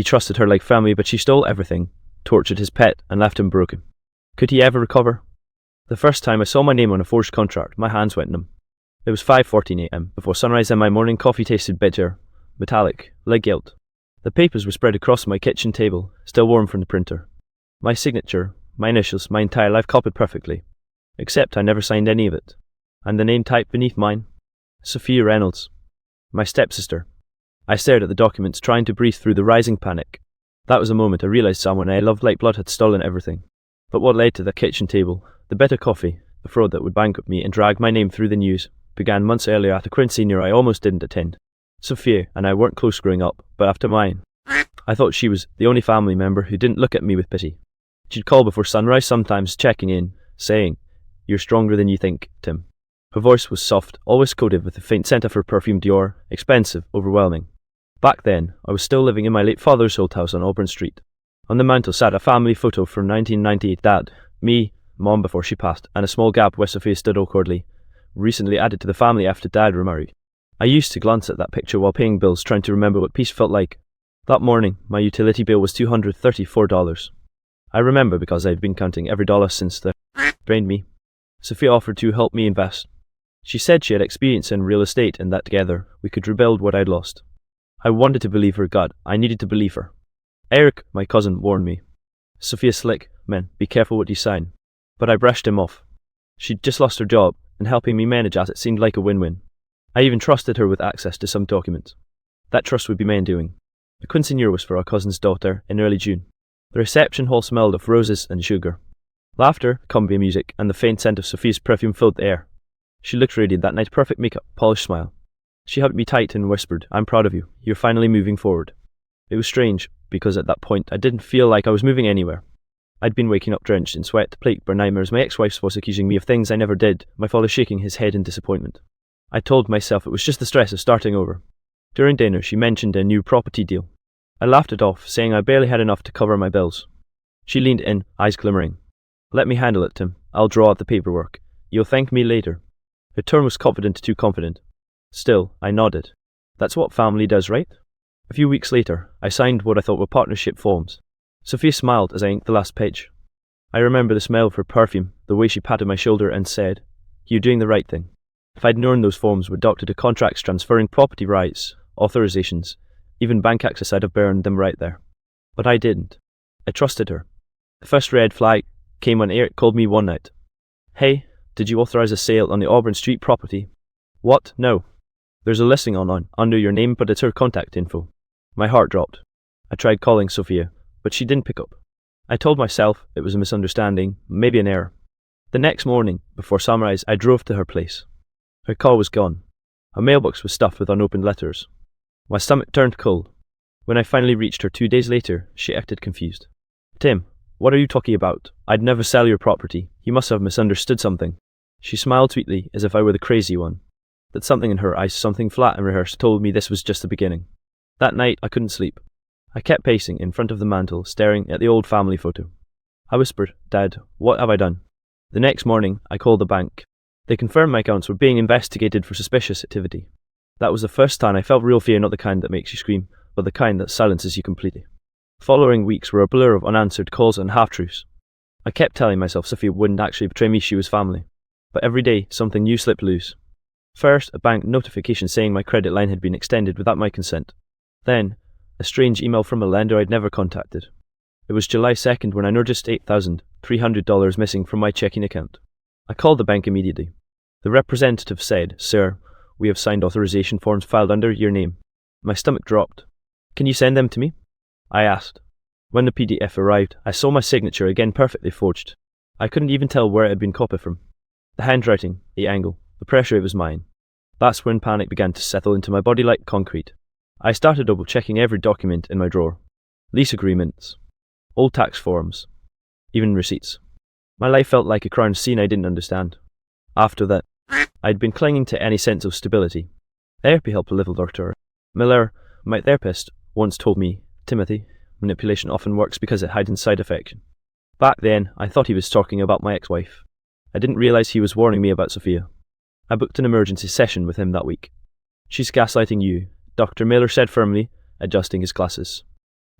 He trusted her like family, but she stole everything, tortured his pet, and left him broken. Could he ever recover? The first time I saw my name on a forged contract, my hands went numb. It was 5:14 a.m. before sunrise, and my morning coffee tasted bitter, metallic, like guilt. The papers were spread across my kitchen table, still warm from the printer. My signature, my initials, my entire life copied perfectly. Except I never signed any of it. And the name typed beneath mine? Sophia Reynolds. My stepsister. I stared at the documents, trying to breathe through the rising panic. That was the moment I realized someone I loved like blood had stolen everything. But what led to the kitchen table, the bitter coffee, the fraud that would bankrupt me and drag my name through the news, began months earlier at a quinceañera I almost didn't attend. Sophia and I weren't close growing up, but after mine, I thought she was the only family member who didn't look at me with pity. She'd call before sunrise, sometimes checking in, saying, "You're stronger than you think, Tim." Her voice was soft, always coated with the faint scent of her perfume Dior, expensive, overwhelming. Back then, I was still living in my late father's old house on Auburn Street. On the mantel sat a family photo from 1998, Dad, me, Mom before she passed, and a small gap where Sophia stood awkwardly, recently added to the family after Dad remarried. I used to glance at that picture while paying bills, trying to remember what peace felt like. That morning, my utility bill was $234. I remember because I'd been counting every dollar since the drained me. Sophia offered to help me invest. She said she had experience in real estate and that together we could rebuild what I'd lost. I wanted to believe her gut. I needed to believe her. Eric, my cousin, warned me. "Sophia's slick, man, be careful what you sign." But I brushed him off. She'd just lost her job, and helping me manage assets seemed like a win-win. I even trusted her with access to some documents. That trust would be my undoing. The quinceañera was for our cousin's daughter in early June. The reception hall smelled of roses and sugar. Laughter, cumbia music, and the faint scent of Sophia's perfume filled the air. She looked radiant that night, perfect makeup, polished smile. She hugged me tight and whispered, "I'm proud of you. You're finally moving forward." It was strange, because at that point I didn't feel like I was moving anywhere. I'd been waking up drenched in sweat, plagued by nightmares, my ex-wife's voice accusing me of things I never did, my father shaking his head in disappointment. I told myself it was just the stress of starting over. During dinner, she mentioned a new property deal. I laughed it off, saying I barely had enough to cover my bills. She leaned in, eyes glimmering. "Let me handle it, Tim. I'll draw out the paperwork. You'll thank me later." Her tone was confident, too confident. Still, I nodded. That's what family does, right? A few weeks later, I signed what I thought were partnership forms. Sophia smiled as I inked the last page. I remember the smell of her perfume, the way she patted my shoulder and said, "You're doing the right thing." If I'd known those forms were doctored to contracts transferring property rights, authorizations, even bank access, I'd have burned them right there. But I didn't. I trusted her. The first red flag came when Eric called me one night. "Hey, did you authorize a sale on the Auburn Street property?" "What? No. There's a listing on under your name, but it's her contact info." My heart dropped. I tried calling Sophia, but she didn't pick up. I told myself it was a misunderstanding, maybe an error. The next morning, before sunrise, I drove to her place. Her car was gone. Her mailbox was stuffed with unopened letters. My stomach turned cold. When I finally reached her 2 days later, she acted confused. "Tim, what are you talking about? I'd never sell your property. You must have misunderstood something." She smiled sweetly, as if I were the crazy one. But something in her eyes, something flat and rehearsed, told me this was just the beginning. That night, I couldn't sleep. I kept pacing in front of the mantel, staring at the old family photo. I whispered, "Dad, what have I done?" The next morning, I called the bank. They confirmed my accounts were being investigated for suspicious activity. That was the first time I felt real fear, not the kind that makes you scream, but the kind that silences you completely. Following weeks were a blur of unanswered calls and half-truths. I kept telling myself Sophia wouldn't actually betray me, she was family. But every day, something new slipped loose. First, a bank notification saying my credit line had been extended without my consent. Then, a strange email from a lender I'd never contacted. It was July 2nd when I noticed $8,300 missing from my checking account. I called the bank immediately. The representative said, "Sir, we have signed authorization forms filed under your name." My stomach dropped. "Can you send them to me?" I asked. When the PDF arrived, I saw my signature again, perfectly forged. I couldn't even tell where it had been copied from. The handwriting, the angle, the pressure, it was mine. That's when panic began to settle into my body like concrete. I started double-checking every document in my drawer. Lease agreements, old tax forms, even receipts. My life felt like a crime scene I didn't understand. After that, I'd been clinging to any sense of stability. Therapy helped a little, Dr. Miller, my therapist, once told me, "Timothy, manipulation often works because it hides inside affection." Back then, I thought he was talking about my ex-wife. I didn't realize he was warning me about Sophia. I booked an emergency session with him that week. "She's gaslighting you," Dr. Miller said firmly, adjusting his glasses.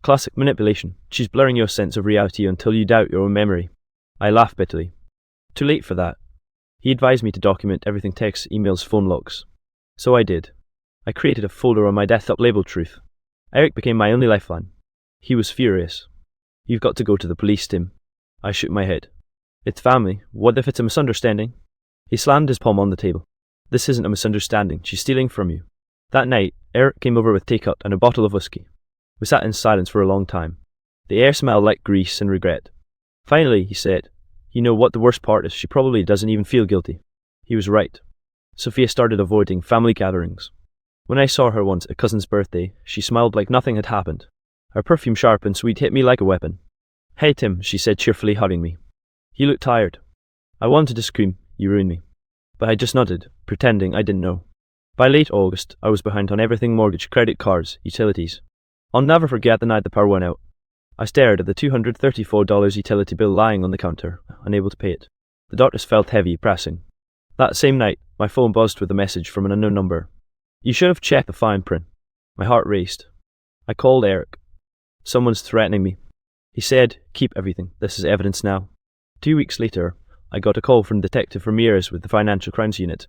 Classic manipulation. She's blurring your sense of reality until you doubt your own memory. I laughed bitterly. Too late for that. He advised me to document everything: texts, emails, phone logs. So I did. I created a folder on my desktop labeled Truth. Eric became my only lifeline. He was furious. You've got to go to the police, Tim. I shook my head. It's family. What if it's a misunderstanding? He slammed his palm on the table. This isn't a misunderstanding. She's stealing from you. That night, Eric came over with teacup and a bottle of whiskey. We sat in silence for a long time. The air smelled like grease and regret. Finally, he said, "You know what the worst part is? She probably doesn't even feel guilty." He was right. Sophia started avoiding family gatherings. When I saw her once at cousin's birthday, she smiled like nothing had happened. Her perfume, sharp and sweet, hit me like a weapon. "Hey Tim," she said cheerfully, hugging me. He looked tired. I wanted to scream, "You ruined me." But I just nodded, pretending I didn't know. By late August, I was behind on everything: mortgage, credit cards, utilities. I'll never forget the night the power went out. I stared at the $234 utility bill lying on the counter, unable to pay it. The darkness felt heavy, pressing. That same night, my phone buzzed with a message from an unknown number. "You should have checked the fine print." My heart raced. I called Eric. "Someone's threatening me." He said, "Keep everything. This is evidence now." 2 weeks later, I got a call from Detective Ramirez with the Financial Crimes Unit.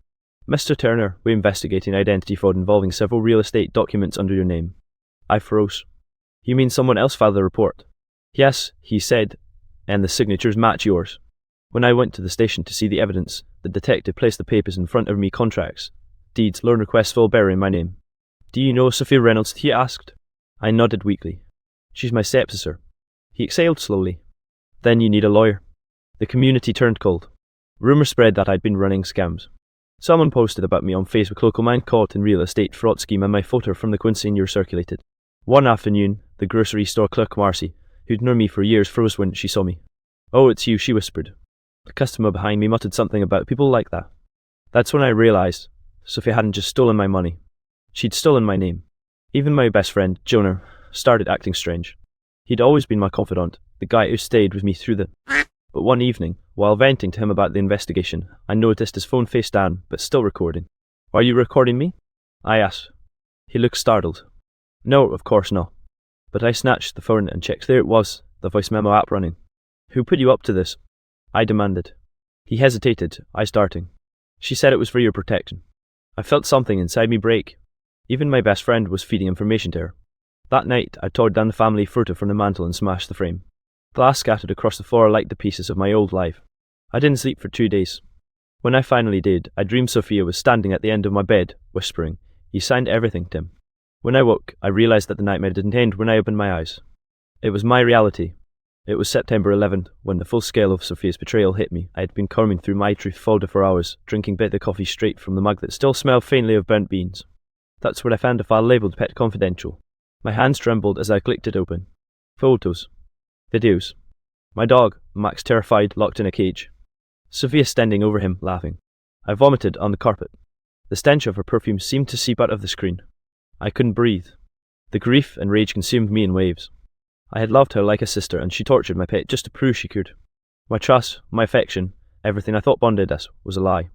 "Mr. Turner, we're investigating identity fraud involving several real estate documents under your name." I froze. "You mean someone else filed the report?" "Yes," he said, "and the signatures match yours." When I went to the station to see the evidence, the detective placed the papers in front of me: contracts, deeds, loan requests, all bearing my name. "Do you know Sophia Reynolds?" he asked. I nodded weakly. "She's my stepsister." He exhaled slowly. "Then you need a lawyer." The community turned cold. Rumours spread that I'd been running scams. Someone posted about me on Facebook: "Local man caught in real estate fraud scheme," and my photo from the quinceañera circulated. One afternoon, the grocery store clerk Marcy, who'd known me for years, froze when she saw me. "Oh, it's you," she whispered. The customer behind me muttered something about people like that. That's when I realised Sophia hadn't just stolen my money. She'd stolen my name. Even my best friend, Jonah, started acting strange. He'd always been my confidant, the guy who stayed with me through the... But one evening, while venting to him about the investigation, I noticed his phone face down, but still recording. "Are you recording me?" I asked. He looked startled. "No, of course not." But I snatched the phone and checked. There it was, the voice memo app running. "Who put you up to this?" I demanded. He hesitated, eyes darting. "She said it was for your protection." I felt something inside me break. Even my best friend was feeding information to her. That night, I tore down the family photo from the mantel and smashed the frame. Glass scattered across the floor like the pieces of my old life. I didn't sleep for 2 days. When I finally did, I dreamed Sophia was standing at the end of my bed, whispering, "You signed everything, Tim." When I woke, I realised that the nightmare didn't end when I opened my eyes. It was my reality. It was September 11th, when the full scale of Sophia's betrayal hit me. I had been combing through my Truth folder for hours, drinking bitter coffee straight from the mug that still smelled faintly of burnt beans. That's when I found a file labelled Pet Confidential. My hands trembled as I clicked it open. Photos. Videos. My dog, Max, terrified, locked in a cage. Sophia standing over him, laughing. I vomited on the carpet. The stench of her perfume seemed to seep out of the screen. I couldn't breathe. The grief and rage consumed me in waves. I had loved her like a sister, and she tortured my pet just to prove she could. My trust, my affection, everything I thought bonded us, was a lie.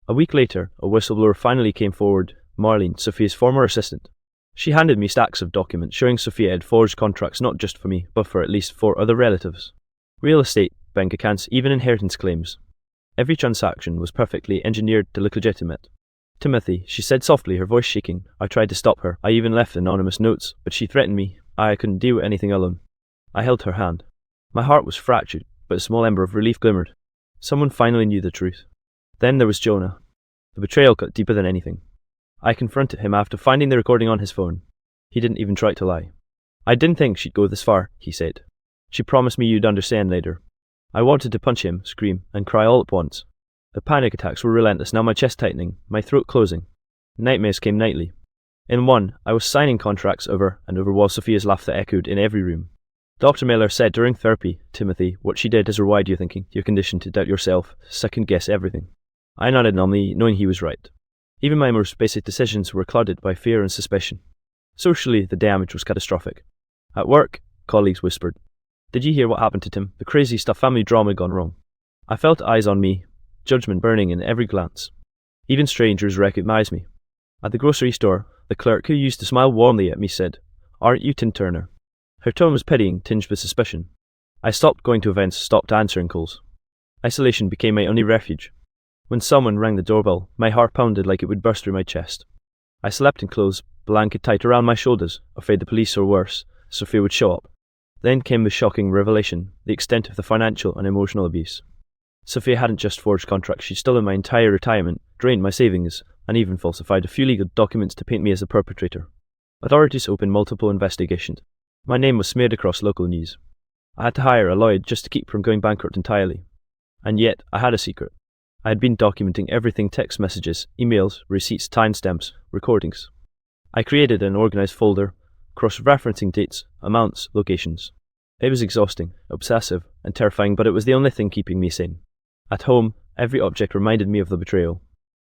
A week later, a whistleblower finally came forward, Marlene, Sophia's former assistant. She handed me stacks of documents showing Sophia had forged contracts not just for me, but for at least 4 other relatives. Real estate, bank accounts, even inheritance claims. Every transaction was perfectly engineered to look legitimate. "Timothy," she said softly, her voice shaking. I tried to stop her. I even left anonymous notes, but she threatened me. I couldn't deal with anything alone. I held her hand. My heart was fractured, but a small ember of relief glimmered. Someone finally knew the truth. Then there was Jonah. The betrayal cut deeper than anything. I confronted him after finding the recording on his phone. He didn't even try to lie. "I didn't think she'd go this far," he said. "She promised me you'd understand later." I wanted to punch him, scream, and cry all at once. The panic attacks were relentless, now my chest tightening, my throat closing. Nightmares came nightly. In one, I was signing contracts over and over while Sophia's laughter echoed in every room. Dr. Miller said during therapy, "Timothy, what she did is rewired your thinking, your condition to doubt yourself, second-guess everything." I nodded numbly, knowing he was right. Even my most basic decisions were clouded by fear and suspicion. Socially, the damage was catastrophic. At work, colleagues whispered, "Did you hear what happened to Tim? The crazy stuff, family drama gone wrong." I felt eyes on me, judgment burning in every glance. Even strangers recognized me. At the grocery store, the clerk, who used to smile warmly at me, said, "Aren't you Tim Turner?" Her tone was pitying, tinged with suspicion. I stopped going to events, stopped answering calls. Isolation became my only refuge. When someone rang the doorbell, my heart pounded like it would burst through my chest. I slept in clothes, blanket tight around my shoulders, afraid the police or worse, Sophia would show up. Then came the shocking revelation, the extent of the financial and emotional abuse. Sophia hadn't just forged contracts, she'd stolen my entire retirement, drained my savings, and even falsified a few legal documents to paint me as the perpetrator. Authorities opened multiple investigations. My name was smeared across local news. I had to hire a lawyer just to keep from going bankrupt entirely. And yet, I had a secret. I had been documenting everything: text messages, emails, receipts, timestamps, recordings. I created an organized folder, cross-referencing dates, amounts, locations. It was exhausting, obsessive, and terrifying, but it was the only thing keeping me sane. At home, every object reminded me of the betrayal.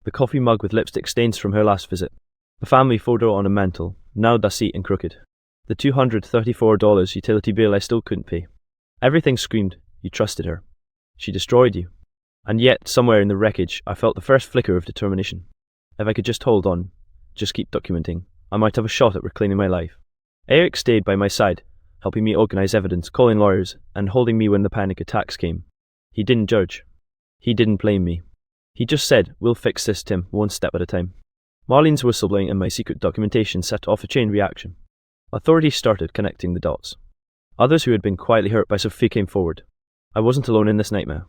The coffee mug with lipstick stains from her last visit. The family photo on a mantel, now dusty and crooked. The $234 utility bill I still couldn't pay. Everything screamed, you trusted her. She destroyed you. And yet, somewhere in the wreckage, I felt the first flicker of determination. If I could just hold on, just keep documenting, I might have a shot at reclaiming my life. Eric stayed by my side, helping me organize evidence, calling lawyers, and holding me when the panic attacks came. He didn't judge. He didn't blame me. He just said, we'll fix this, Tim, one step at a time. Marlene's whistleblowing and my secret documentation set off a chain reaction. Authorities started connecting the dots. Others who had been quietly hurt by Sophia came forward. I wasn't alone in this nightmare.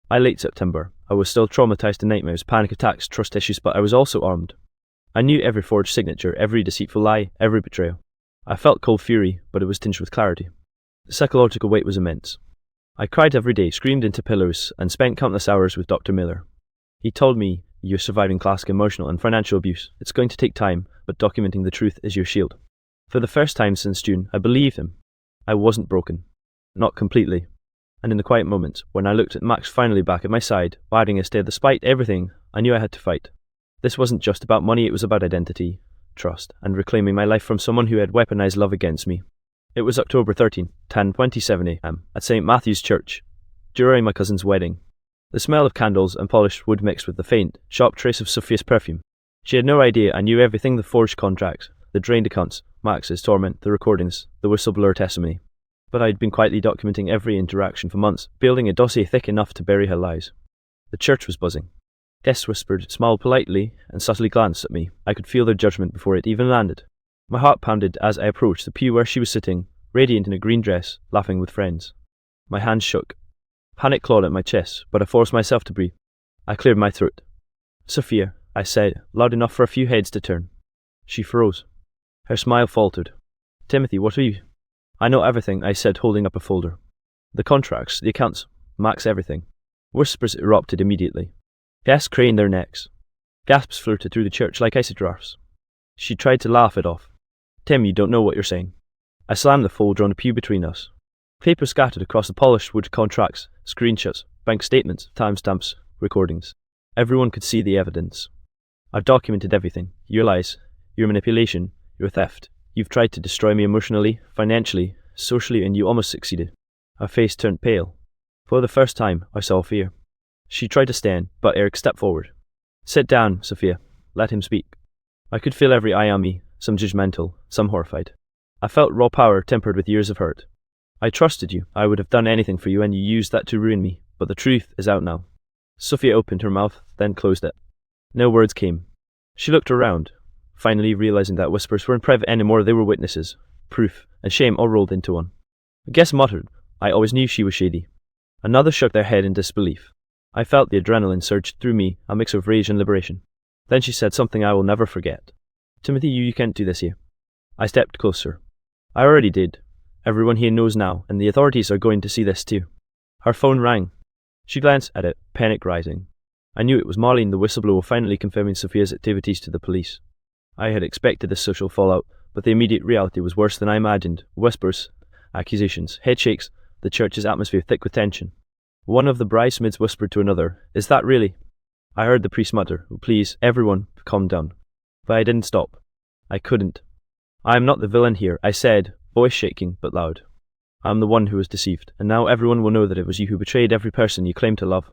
By late September, I was still traumatized to nightmares, panic attacks, trust issues, but I was also armed. I knew every forged signature, every deceitful lie, every betrayal. I felt cold fury, but it was tinged with clarity. The psychological weight was immense. I cried every day, screamed into pillows, and spent countless hours with Dr. Miller. He told me, you're surviving classic emotional and financial abuse. It's going to take time, but documenting the truth is your shield. For the first time since June, I believed him. I wasn't broken. Not completely. And in the quiet moments, when I looked at Max finally back at my side, riding his tail despite everything, I knew I had to fight. This wasn't just about money, it was about identity, trust, and reclaiming my life from someone who had weaponized love against me. It was October 13, 10:27 a.m. at St. Matthew's Church, during my cousin's wedding. The smell of candles and polished wood mixed with the faint, sharp trace of Sophia's perfume. She had no idea I knew everything: the forged contracts, the drained accounts, Max's torment, the recordings, the whistleblower testimony. But I had been quietly documenting every interaction for months, building a dossier thick enough to bury her lies. The church was buzzing. Guests whispered, smiled politely, and subtly glanced at me. I could feel their judgment before it even landed. My heart pounded as I approached the pew where she was sitting, radiant in a green dress, laughing with friends. My hands shook. Panic clawed at my chest, but I forced myself to breathe. I cleared my throat. Sophia, I said, loud enough for a few heads to turn. She froze. Her smile faltered. Timothy, what are you? I know everything, I said, holding up a folder. The contracts, the accounts, Max, everything. Whispers erupted immediately. Guests craned their necks. Gasps floated through the church like icy drafts. She tried to laugh it off. Tim, you don't know what you're saying. I slammed the folder on the pew between us. Papers scattered across the polished wood: contracts, screenshots, bank statements, timestamps, recordings. Everyone could see the evidence. I've documented everything. Your lies, your manipulation, your theft. You've tried to destroy me emotionally, financially, socially, and you almost succeeded. Her face turned pale. For the first time, I saw fear. She tried to stand, but Eric stepped forward. Sit down, Sophia. Let him speak. I could feel every eye on me, some judgmental, some horrified. I felt raw power tempered with years of hurt. I trusted you. I would have done anything for you, and you used that to ruin me. But the truth is out now. Sophia opened her mouth, then closed it. No words came. She looked around, finally realizing that whispers weren't private anymore. They were witnesses, proof, and shame all rolled into one. A guest muttered, I always knew she was shady. Another shook their head in disbelief. I felt the adrenaline surge through me, a mix of rage and liberation. Then she said something I will never forget. Timothy, you can't do this here. I stepped closer. I already did. Everyone here knows now, and the authorities are going to see this too. Her phone rang. She glanced at it, panic rising. I knew it was Marlene, the whistleblower, finally confirming Sophia's activities to the police. I had expected this social fallout, but the immediate reality was worse than I imagined. Whispers, accusations, headshakes, the church's atmosphere thick with tension. One of the bridesmaids whispered to another, Is that really? I heard the priest mutter, Please, everyone, calm down. But I didn't stop. I couldn't. I am not the villain here, I said, voice shaking but loud. I am the one who was deceived, and now everyone will know that it was you who betrayed every person you claimed to love.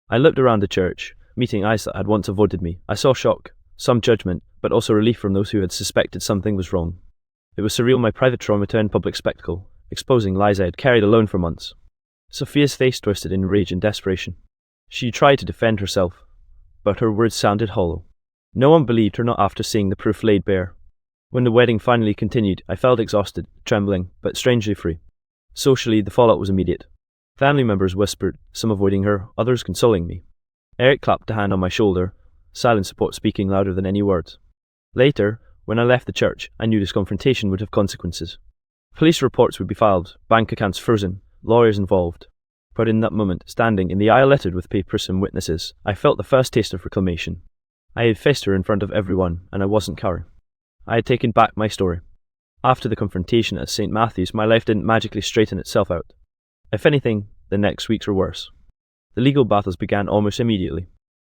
I looked around the church, meeting eyes that had once avoided me. I saw shock, some judgment, but also relief from those who had suspected something was wrong. It was surreal, my private trauma turned public spectacle, exposing lies I had carried alone for months. Sophia's face twisted in rage and desperation. She tried to defend herself, but her words sounded hollow. No one believed her, not after seeing the proof laid bare. When the wedding finally continued, I felt exhausted, trembling, but strangely free. Socially, the fallout was immediate. Family members whispered, some avoiding her, others consoling me. Eric clapped a hand on my shoulder, silent support speaking louder than any words. Later, when I left the church, I knew this confrontation would have consequences. Police reports would be filed, bank accounts frozen, lawyers involved. But in that moment, standing in the aisle littered with papers and witnesses, I felt the first taste of reclamation. I had faced her in front of everyone, and I wasn't cowering. I had taken back my story. After the confrontation at St. Matthew's, my life didn't magically straighten itself out. If anything, the next weeks were worse. The legal battles began almost immediately.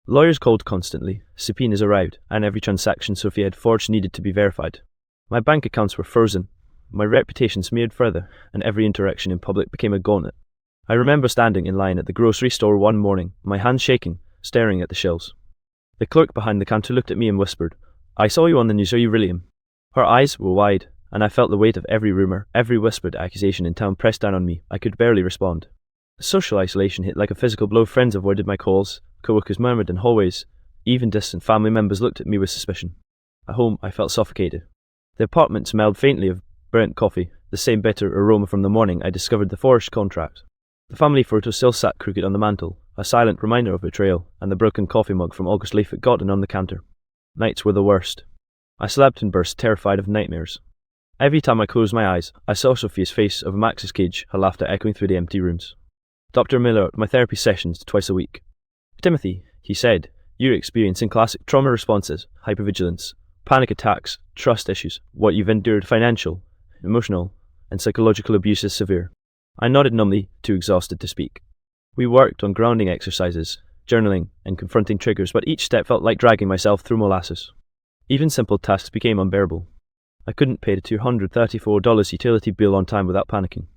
Lawyers called constantly, subpoenas arrived, and every transaction Sophia had forged needed to be verified. My bank accounts were frozen, my reputation smeared further, and every interaction in public became a gauntlet. I remember standing in line at the grocery store one morning, my hands shaking, staring at the shelves. The clerk behind the counter looked at me and whispered, "I saw you on the news, are you really him?" Her eyes were wide, and I felt the weight of every rumour, every whispered accusation in town pressed down on me. I could barely respond. Social isolation hit like a physical blow. Friends avoided my calls, co-workers murmured in hallways, even distant family members looked at me with suspicion. At home, I felt suffocated. The apartment smelled faintly of burnt coffee, the same bitter aroma from the morning I discovered the forged contract. The family photo still sat crooked on the mantel, a silent reminder of betrayal, and the broken coffee mug from August Leaf had gotten on the counter. Nights were the worst. I slept and burst, terrified of nightmares. Every time I closed my eyes, I saw Sophia's face over Max's cage, her laughter echoing through the empty rooms. Dr. Miller at my therapy sessions twice a week. "Timothy," he said, "you're experiencing classic trauma responses, hypervigilance, panic attacks, trust issues. What you've endured, financial, emotional, and psychological abuse is severe." I nodded numbly, too exhausted to speak. We worked on grounding exercises, journaling, and confronting triggers, but each step felt like dragging myself through molasses. Even simple tasks became unbearable. I couldn't pay the $234 utility bill on time without panicking.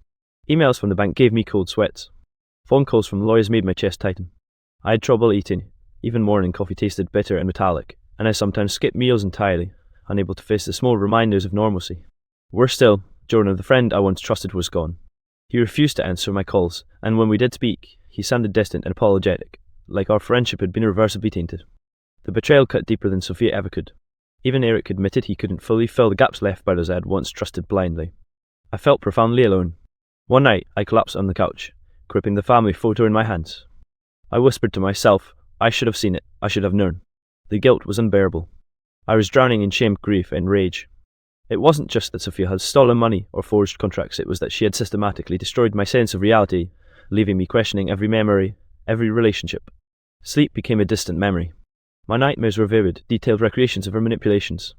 Emails from the bank gave me cold sweats. Phone calls from lawyers made my chest tighten. I had trouble eating. Even morning coffee tasted bitter and metallic, and I sometimes skipped meals entirely, unable to face the small reminders of normalcy. Worse still, Jordan, the friend I once trusted, was gone. He refused to answer my calls, and when we did speak, he sounded distant and apologetic, like our friendship had been irreversibly tainted. The betrayal cut deeper than Sophia ever could. Even Eric admitted he couldn't fully fill the gaps left by those I had once trusted blindly. I felt profoundly alone. One night, I collapsed on the couch, gripping the family photo in my hands. I whispered to myself, I should have seen it, I should have known. The guilt was unbearable. I was drowning in shame, grief, and rage. It wasn't just that Sophia had stolen money or forged contracts, it was that she had systematically destroyed my sense of reality, leaving me questioning every memory, every relationship. Sleep became a distant memory. My nightmares were vivid, detailed recreations of her manipulations.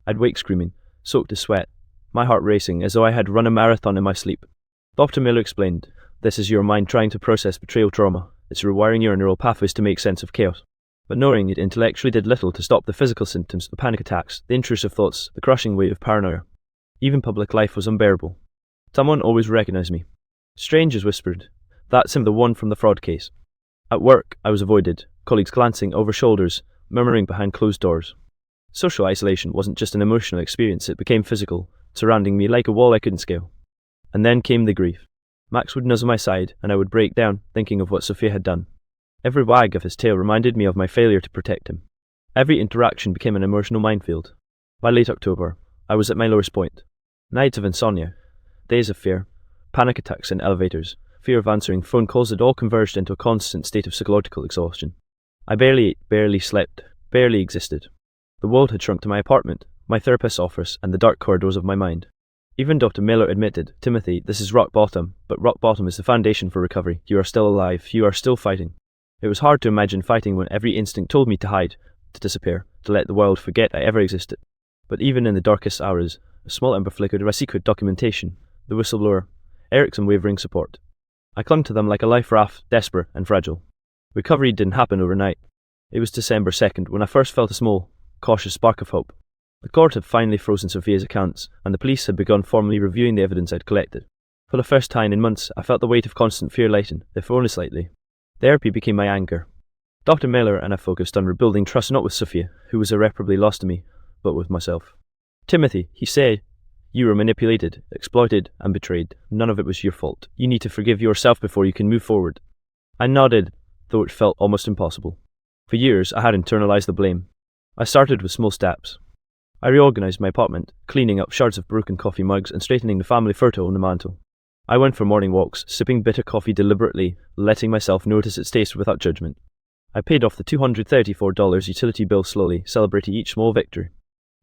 I'd wake screaming, soaked in sweat, my heart racing as though I had run a marathon in my sleep. Dr. Miller explained, "This is your mind trying to process betrayal trauma. It's rewiring your neural pathways to make sense of chaos." But knowing it intellectually did little to stop the physical symptoms, the panic attacks, the intrusive thoughts, the crushing weight of paranoia. Even public life was unbearable. Someone always recognized me. Strangers whispered, "That's him, the one from the fraud case." At work, I was avoided, colleagues glancing over shoulders, murmuring behind closed doors. Social isolation wasn't just an emotional experience, it became physical, surrounding me like a wall I couldn't scale. And then came the grief. Max would nuzzle my side, and I would break down, thinking of what Sophia had done. Every wag of his tail reminded me of my failure to protect him. Every interaction became an emotional minefield. By late October, I was at my lowest point. Nights of insomnia, days of fear, panic attacks in elevators, fear of answering phone calls had all converged into a constant state of psychological exhaustion. I barely ate, barely slept, barely existed. The world had shrunk to my apartment, my therapist's office, and the dark corridors of my mind. Even Dr. Miller admitted, "Timothy, this is rock bottom, but rock bottom is the foundation for recovery. You are still alive, you are still fighting." It was hard to imagine fighting when every instinct told me to hide, to disappear, to let the world forget I ever existed. But even in the darkest hours, a small ember flickered of my secret documentation, the whistleblower, Eric's unwavering support. I clung to them like a life raft, desperate and fragile. Recovery didn't happen overnight. It was December 2nd when I first felt a small, cautious spark of hope. The court had finally frozen Sophia's accounts, and the police had begun formally reviewing the evidence I'd collected. For the first time in months, I felt the weight of constant fear lighten, if only slightly. Therapy became my anchor. Dr. Miller and I focused on rebuilding trust not with Sophia, who was irreparably lost to me, but with myself. "Timothy," he said, You were manipulated, exploited, and betrayed. None of it was your fault. You need to forgive yourself before you can move forward. I nodded, though it felt almost impossible. For years, I had internalized the blame. I started with small steps. I reorganized my apartment, cleaning up shards of broken coffee mugs and straightening the family photo on the mantel. I went for morning walks, sipping bitter coffee deliberately, letting myself notice its taste without judgment. I paid off the $234 utility bill slowly, celebrating each small victory.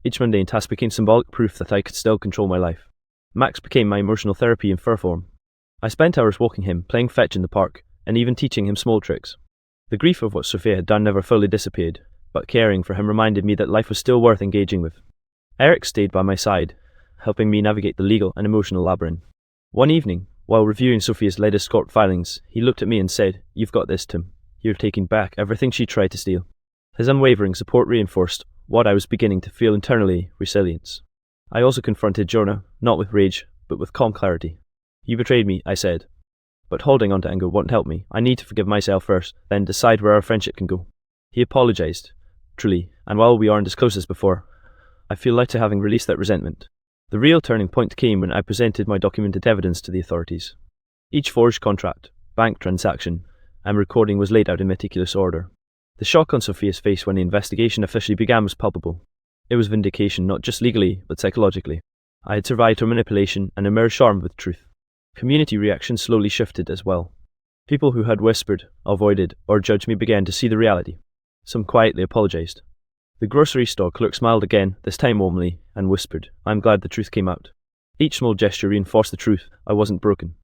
Each mundane task became symbolic proof that I could still control my life. Max became my emotional therapy in fur form. I spent hours walking him, playing fetch in the park, and even teaching him small tricks. The grief of what Sophia had done never fully disappeared, but caring for him reminded me that life was still worth engaging with. Eric stayed by my side, helping me navigate the legal and emotional labyrinth. One evening, while reviewing Sophia's latest court filings, he looked at me and said, "You've got this, Tim. You're taking back everything she tried to steal." His unwavering support reinforced what I was beginning to feel internally: resilience. I also confronted Jonah, not with rage, but with calm clarity. "You betrayed me," I said. "But holding on to anger won't help me. I need to forgive myself first, then decide where our friendship can go." He apologized, truly, and while we aren't as close as before, I feel lighter having released that resentment. The real turning point came when I presented my documented evidence to the authorities. Each forged contract, bank transaction, and recording was laid out in meticulous order. The shock on Sophia's face when the investigation officially began was palpable. It was vindication, not just legally, but psychologically. I had survived her manipulation and emerged armed with truth. Community reaction slowly shifted as well. People who had whispered, avoided, or judged me began to see the reality. Some quietly apologized. The grocery store clerk smiled again, this time warmly, and whispered, "I'm glad the truth came out." Each small gesture reinforced the truth. I wasn't broken.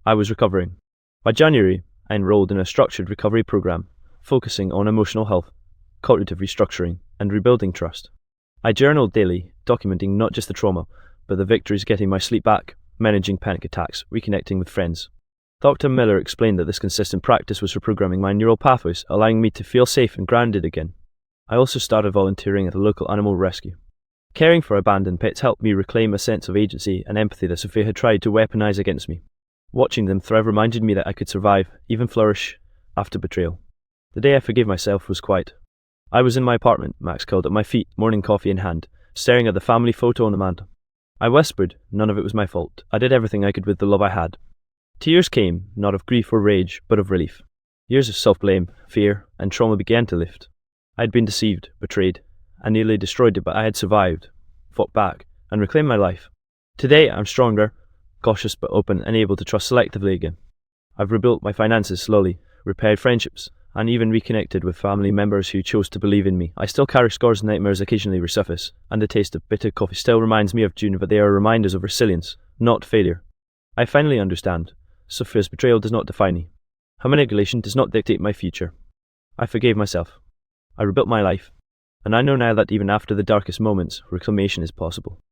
I was recovering. By January, I enrolled in a structured recovery program, focusing on emotional health, cognitive restructuring, and rebuilding trust. I journaled daily, documenting not just the trauma, but the victories: getting my sleep back, managing panic attacks, reconnecting with friends. Dr. Miller explained that this consistent practice was reprogramming my neural pathways, allowing me to feel safe and grounded again. I also started volunteering at a local animal rescue. Caring for abandoned pets helped me reclaim a sense of agency and empathy that Sophia had tried to weaponize against me. Watching them thrive reminded me that I could survive, even flourish, after betrayal. The day I forgave myself was quiet. I was in my apartment, Max curled at my feet, morning coffee in hand, staring at the family photo on the mantel. I whispered, none of it was my fault. I did everything I could with the love I had. Tears came, not of grief or rage, but of relief. Years of self-blame, fear, and trauma began to lift. I had been deceived, betrayed, and nearly destroyed it, but I had survived, fought back, and reclaimed my life. Today, I'm stronger, cautious but open, and able to trust selectively again. I've rebuilt my finances slowly, repaired friendships, and even reconnected with family members who chose to believe in me. I still carry scars and nightmares occasionally resurface, and the taste of bitter coffee still reminds me of June, but they are reminders of resilience, not failure. I finally understand. Sophia's betrayal does not define me. Her manipulation does not dictate my future. I forgave myself. I rebuilt my life, and I know now that even after the darkest moments, reclamation is possible.